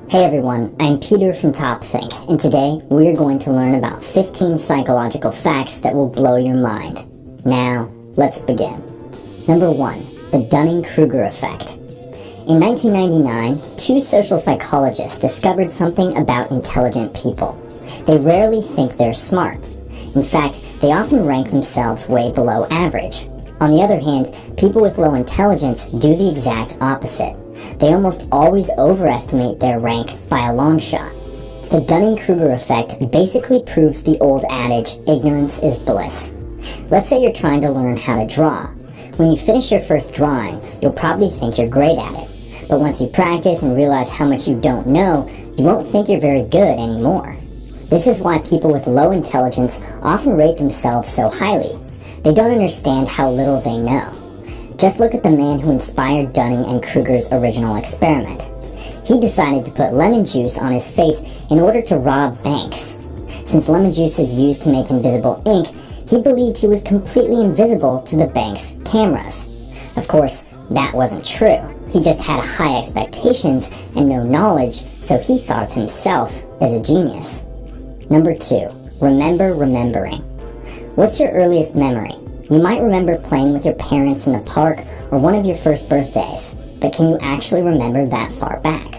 Hey everyone, I'm Peter from TopThink, and today we're going to learn about 15 psychological facts that will blow your mind. Now, let's begin. Number 1. The Dunning-Kruger effect. In 1999, two social psychologists discovered something about intelligent people. They rarely think they're smart. In fact, they often rank themselves way below average. On the other hand, people with low intelligence do the exact opposite. They almost always overestimate their rank by a long shot. The Dunning-Kruger effect basically proves the old adage, ignorance is bliss. Let's say you're trying to learn how to draw. When you finish your first drawing, you'll probably think you're great at it. But once you practice and realize how much you don't know, you won't think you're very good anymore. This is why people with low intelligence often rate themselves so highly. They don't understand how little they know. Just look at the man who inspired Dunning and Kruger's original experiment. He decided to put lemon juice on his face in order to rob banks. Since lemon juice is used to make invisible ink, he believed he was completely invisible to the bank's cameras. Of course, that wasn't true. He just had high expectations and no knowledge, so he thought of himself as a genius. Number 2. Remember remembering. What's your earliest memory? You might remember playing with your parents in the park or one of your first birthdays, but can you actually remember that far back?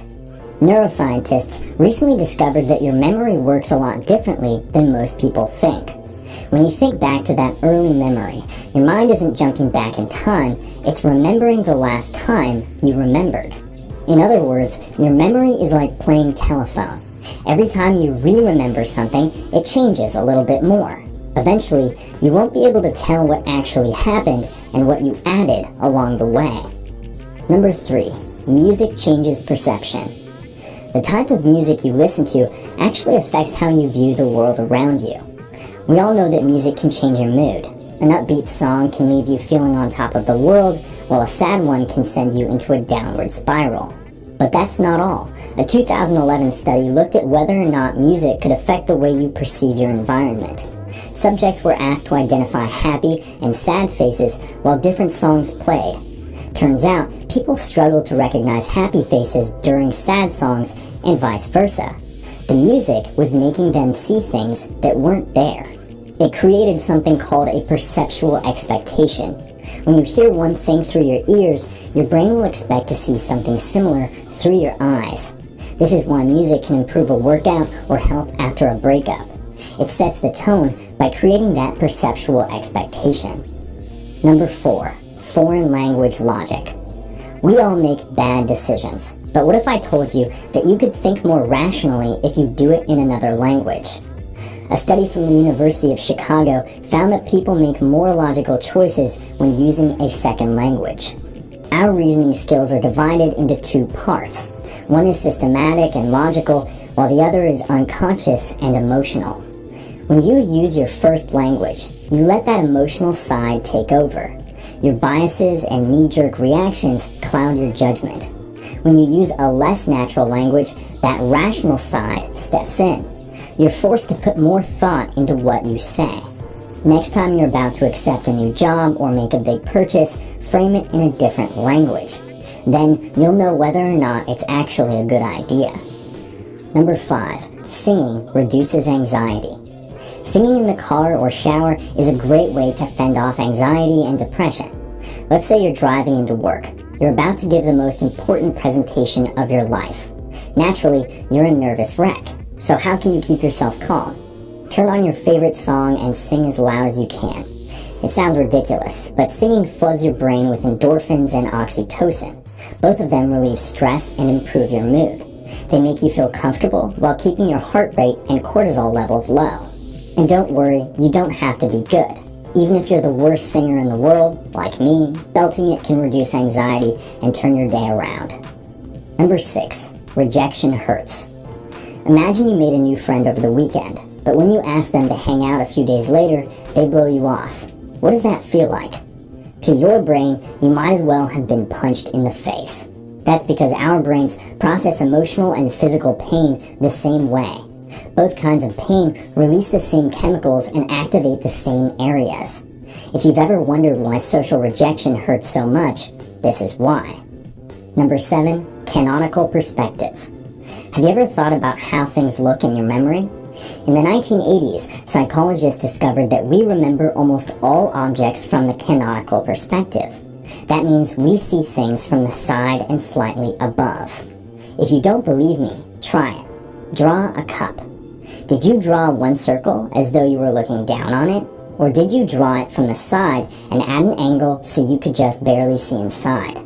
Neuroscientists recently discovered that your memory works a lot differently than most people think. When you think back to that early memory, your mind isn't jumping back in time, it's remembering the last time you remembered. In other words, your memory is like playing telephone. Every time you re-remember something, it changes a little bit more. Eventually, you won't be able to tell what actually happened and what you added along the way. Number 3. Music changes perception. The type of music you listen to actually affects how you view the world around you. We all know that music can change your mood. An upbeat song can leave you feeling on top of the world, while a sad one can send you into a downward spiral. But that's not all. A 2011 study looked at whether or not music could affect the way you perceive your environment. Subjects were asked to identify happy and sad faces while different songs played. Turns out, people struggled to recognize happy faces during sad songs and vice versa. The music was making them see things that weren't there. It created something called a perceptual expectation. When you hear one thing through your ears, your brain will expect to see something similar through your eyes. This is why music can improve a workout or help after a breakup. It sets the tone by creating that perceptual expectation. Number 4. Foreign language logic. We all make bad decisions, but what if I told you that you could think more rationally if you do it in another language? A study from the University of Chicago found that people make more logical choices when using a second language. Our reasoning skills are divided into two parts. One is systematic and logical, while the other is unconscious and emotional. When you use your first language, you let that emotional side take over. Your biases and knee-jerk reactions cloud your judgment. When you use a less natural language, that rational side steps in. You're forced to put more thought into what you say. Next time you're about to accept a new job or make a big purchase, frame it in a different language. Then you'll know whether or not it's actually a good idea. Number 5. Singing reduces anxiety. Singing in the car or shower is a great way to fend off anxiety and depression. Let's say you're driving into work. You're about to give the most important presentation of your life. Naturally, you're a nervous wreck. So how can you keep yourself calm? Turn on your favorite song and sing as loud as you can. It sounds ridiculous, but singing floods your brain with endorphins and oxytocin. Both of them relieve stress and improve your mood. They make you feel comfortable while keeping your heart rate and cortisol levels low. And don't worry, you don't have to be good. Even if you're the worst singer in the world, like me, belting it can reduce anxiety and turn your day around. Number 6. Rejection hurts. Imagine you made a new friend over the weekend, but when you ask them to hang out a few days later, they blow you off. What does that feel like? To your brain, you might as well have been punched in the face. That's because our brains process emotional and physical pain the same way. Both kinds of pain release the same chemicals and activate the same areas. If you've ever wondered why social rejection hurts so much, this is why. Number 7, canonical perspective. Have you ever thought about how things look in your memory? In the 1980s, psychologists discovered that we remember almost all objects from the canonical perspective. That means we see things from the side and slightly above. If you don't believe me, try it. Draw a cup. Did you draw one circle as though you were looking down on it? Or did you draw it from the side and at an angle so you could just barely see inside?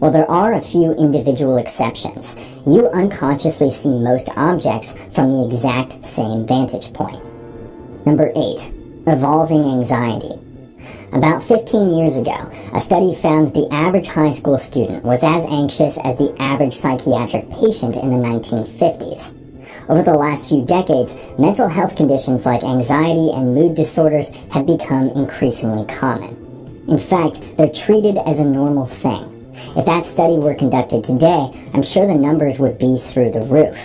While there are a few individual exceptions, you unconsciously see most objects from the exact same vantage point. Number 8. Evolving anxiety. About 15 years ago, a study found that the average high school student was as anxious as the average psychiatric patient in the 1950s. Over the last few decades, mental health conditions like anxiety and mood disorders have become increasingly common. In fact, they're treated as a normal thing. If that study were conducted today, I'm sure the numbers would be through the roof.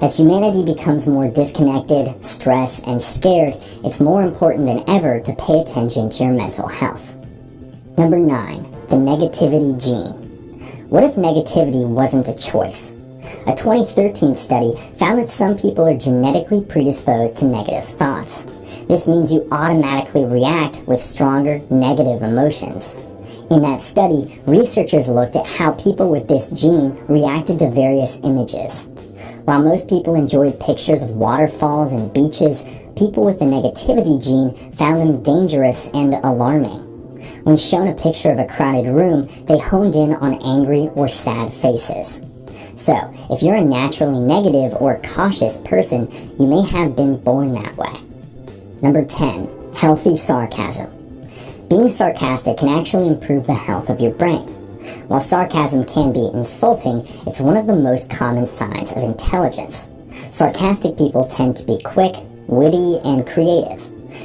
As humanity becomes more disconnected, stressed, and scared, it's more important than ever to pay attention to your mental health. Number 9. The negativity gene. What if negativity wasn't a choice? A 2013 study found that some people are genetically predisposed to negative thoughts. This means you automatically react with stronger negative emotions. In that study, researchers looked at how people with this gene reacted to various images. While most people enjoyed pictures of waterfalls and beaches, people with the negativity gene found them dangerous and alarming. When shown a picture of a crowded room, they honed in on angry or sad faces. So, if you're a naturally negative or cautious person, you may have been born that way. Number 10. Healthy sarcasm. Being sarcastic can actually improve the health of your brain. While sarcasm can be insulting, it's one of the most common signs of intelligence. Sarcastic people tend to be quick, witty, and creative.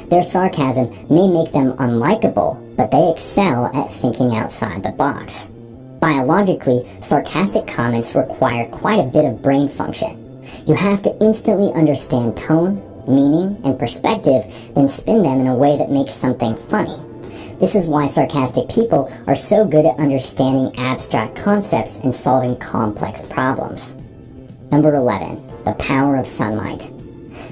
Their sarcasm may make them unlikable, but they excel at thinking outside the box. Biologically, sarcastic comments require quite a bit of brain function. You have to instantly understand tone, meaning, and perspective, then spin them in a way that makes something funny. This is why sarcastic people are so good at understanding abstract concepts and solving complex problems. Number 11. The power of sunlight.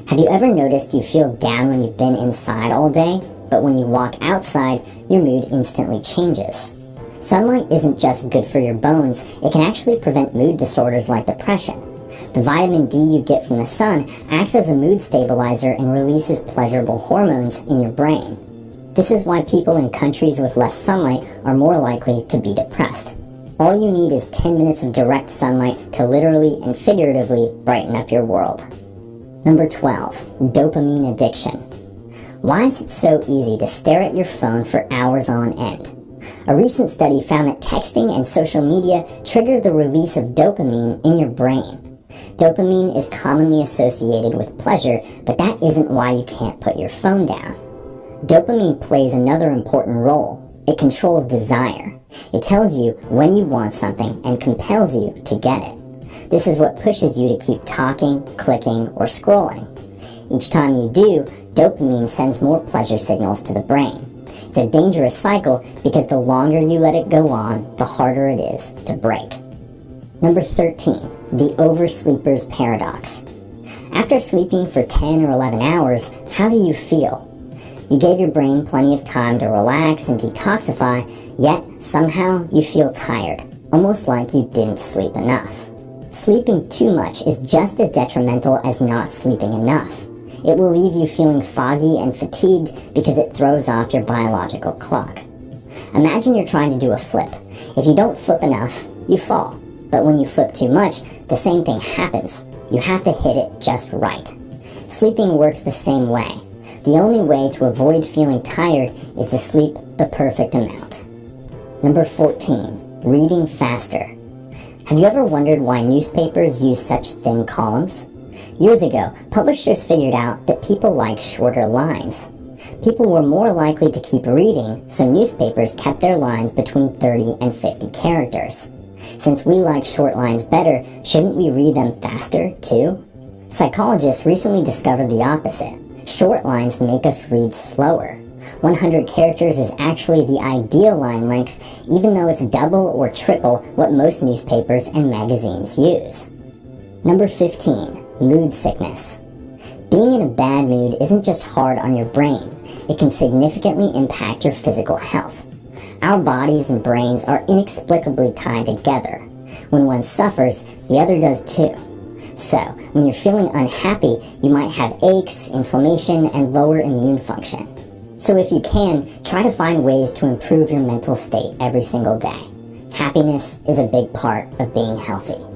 Have you ever noticed you feel down when you've been inside all day, but when you walk outside, your mood instantly changes? Sunlight isn't just good for your bones, it can actually prevent mood disorders like depression. The vitamin D you get from the sun acts as a mood stabilizer and releases pleasurable hormones in your brain. This is why people in countries with less sunlight are more likely to be depressed. All you need is 10 minutes of direct sunlight to literally and figuratively brighten up your world. Number 12. Dopamine addiction. Why is it so easy to stare at your phone for hours on end? A recent study found that texting and social media trigger the release of dopamine in your brain. Dopamine is commonly associated with pleasure, but that isn't why you can't put your phone down. Dopamine plays another important role. It controls desire. It tells you when you want something and compels you to get it. This is what pushes you to keep talking, clicking, or scrolling. Each time you do, dopamine sends more pleasure signals to the brain. It's a dangerous cycle because the longer you let it go on, the harder it is to break. Number 13. The oversleeper's paradox. After sleeping for 10 or 11 hours, how do you feel? You gave your brain plenty of time to relax and detoxify, yet somehow you feel tired, almost like you didn't sleep enough. Sleeping too much is just as detrimental as not sleeping enough. It will leave you feeling foggy and fatigued because it throws off your biological clock. Imagine you're trying to do a flip. If you don't flip enough, you fall. But when you flip too much, the same thing happens. You have to hit it just right. Sleeping works the same way. The only way to avoid feeling tired is to sleep the perfect amount. Number 14. Reading faster. Have you ever wondered why newspapers use such thin columns? Years ago, publishers figured out that people like shorter lines. People were more likely to keep reading, so newspapers kept their lines between 30 and 50 characters. Since we like short lines better, shouldn't we read them faster, too? Psychologists recently discovered the opposite. Short lines make us read slower. 100 characters is actually the ideal line length, even though it's double or triple what most newspapers and magazines use. Number 15, mood sickness. Being in a bad mood isn't just hard on your brain, it can significantly impact your physical health. Our bodies and brains are inexplicably tied together. When one suffers, the other does too. So, when you're feeling unhappy, you might have aches, inflammation, and lower immune function. So if you can, try to find ways to improve your mental state every single day. Happiness is a big part of being healthy.